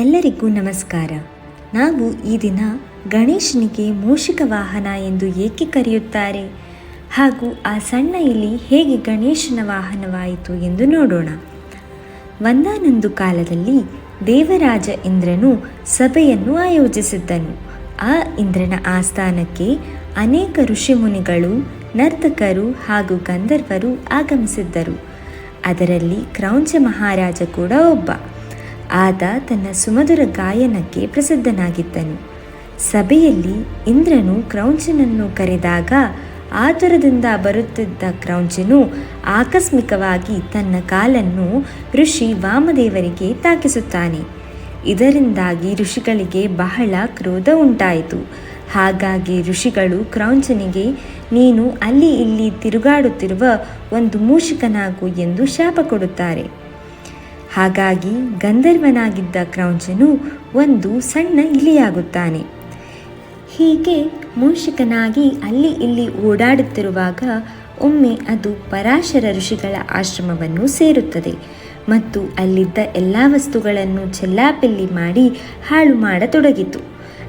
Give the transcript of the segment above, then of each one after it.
ಎಲ್ಲರಿಗೂ ನಮಸ್ಕಾರ. ನಾವು ಈ ದಿನ ಗಣೇಶನಿಗೆ ಮೂಷಿಕ ವಾಹನ ಎಂದು ಏಕೆ ಕರೆಯುತ್ತಾರೆ ಹಾಗೂ ಆ ಸಣ್ಣ ಇಲಿ ಹೇಗೆ ಗಣೇಶನ ವಾಹನವಾಯಿತು ಎಂದು ನೋಡೋಣ. ಒಂದಾನೊಂದು ಕಾಲದಲ್ಲಿ ದೇವರಾಜ ಇಂದ್ರನು ಸಭೆಯನ್ನು ಆಯೋಜಿಸಿದ್ದನು. ಆ ಇಂದ್ರನ ಆಸ್ಥಾನಕ್ಕೆ ಅನೇಕ ಋಷಿಮುನಿಗಳು, ನರ್ತಕರು ಹಾಗೂ ಗಂಧರ್ವರು ಆಗಮಿಸಿದ್ದರು. ಅದರಲ್ಲಿ ಕ್ರೌಂಚ ಮಹಾರಾಜ ಕೂಡ ಒಬ್ಬ. ಆತ ತನ್ನ ಸುಮಧುರ ಗಾಯನಕ್ಕೆ ಪ್ರಸಿದ್ಧನಾಗಿದ್ದನು. ಸಭೆಯಲ್ಲಿ ಇಂದ್ರನು ಕ್ರೌಂಚನನ್ನು ಕರೆದಾಗ ಆತುರದಿಂದ ಬರುತ್ತಿದ್ದ ಕ್ರೌಂಚನು ಆಕಸ್ಮಿಕವಾಗಿ ತನ್ನ ಕಾಲನ್ನು ಋಷಿ ವಾಮದೇವರಿಗೆ ತಾಕಿಸುತ್ತಾನೆ. ಇದರಿಂದಾಗಿ ಋಷಿಗಳಿಗೆ ಬಹಳ ಕ್ರೋಧ ಉಂಟಾಯಿತು. ಹಾಗಾಗಿ ಋಷಿಗಳು ಕ್ರೌಂಚನಿಗೆ ನೀನು ಅಲ್ಲಿ ಇಲ್ಲಿ ತಿರುಗಾಡುತ್ತಿರುವ ಒಂದು ಮೂಷಿಕನಾಗು ಎಂದು ಶಾಪ ಕೊಡುತ್ತಾರೆ. ಹಾಗಾಗಿ ಗಂಧರ್ವನಾಗಿದ್ದ ಕ್ರೌಂಚನು ಒಂದು ಸಣ್ಣ ಇಲಿಯಾಗುತ್ತಾನೆ. ಹೀಗೆ ಮೂಷಿಕನಾಗಿ ಅಲ್ಲಿ ಇಲ್ಲಿ ಓಡಾಡುತ್ತಿರುವಾಗ ಒಮ್ಮೆ ಅದು ಪರಾಶರ ಋಷಿಗಳ ಆಶ್ರಮವನ್ನು ಸೇರುತ್ತದೆ ಮತ್ತು ಅಲ್ಲಿದ್ದ ಎಲ್ಲ ವಸ್ತುಗಳನ್ನು ಚೆಲ್ಲಾಪಿಲ್ಲಿ ಮಾಡಿ ಹಾಳು ಮಾಡತೊಡಗಿತು.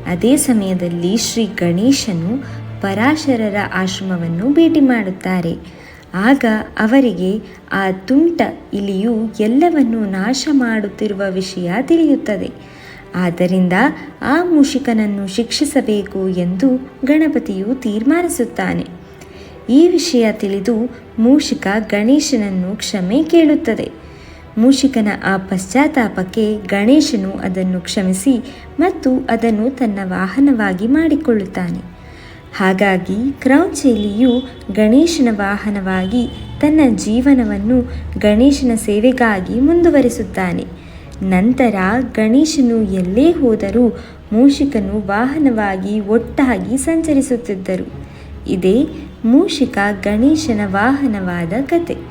ಅದೇ ಸಮಯದಲ್ಲಿ ಶ್ರೀ ಗಣೇಶನು ಪರಾಶರರ ಆಶ್ರಮವನ್ನು ಭೇಟಿ ಮಾಡುತ್ತಾರೆ. ಆಗ ಅವರಿಗೆ ಆ ತುಂಟ ಇಲಿಯು ಎಲ್ಲವನ್ನೂ ನಾಶ ಮಾಡುತ್ತಿರುವ ವಿಷಯ ತಿಳಿಯುತ್ತದೆ. ಆದ್ದರಿಂದ ಆ ಮೂಷಿಕನನ್ನು ಶಿಕ್ಷಿಸಬೇಕು ಎಂದು ಗಣಪತಿಯು ತೀರ್ಮಾನಿಸುತ್ತಾನೆ. ಈ ವಿಷಯ ತಿಳಿದು ಮೂಷಿಕ ಗಣೇಶನನ್ನು ಕ್ಷಮೆ ಕೇಳುತ್ತದೆ. ಮೂಷಿಕನ ಆ ಪಶ್ಚಾತ್ತಾಪಕ್ಕೆ ಗಣೇಶನು ಅದನ್ನು ಕ್ಷಮಿಸಿ ಮತ್ತು ಅದನ್ನು ತನ್ನ ವಾಹನವಾಗಿ ಮಾಡಿಕೊಳ್ಳುತ್ತಾನೆ. ಹಾಗಾಗಿ ಕ್ರೌಂಚ ಇಲಿಯು ಗಣೇಶನ ವಾಹನವಾಗಿ ತನ್ನ ಜೀವನವನ್ನು ಗಣೇಶನ ಸೇವೆಗಾಗಿ ಮುಂದುವರಿಸುತ್ತಾನೆ. ನಂತರ ಗಣೇಶನು ಎಲ್ಲೇ ಹೋದರೂ ಮೂಷಿಕನು ವಾಹನವಾಗಿ ಒಟ್ಟಾಗಿ ಸಂಚರಿಸುತ್ತಿದ್ದರು. ಇದೇ ಮೂಷಿಕ ಗಣೇಶನ ವಾಹನವಾದ ಕತೆ.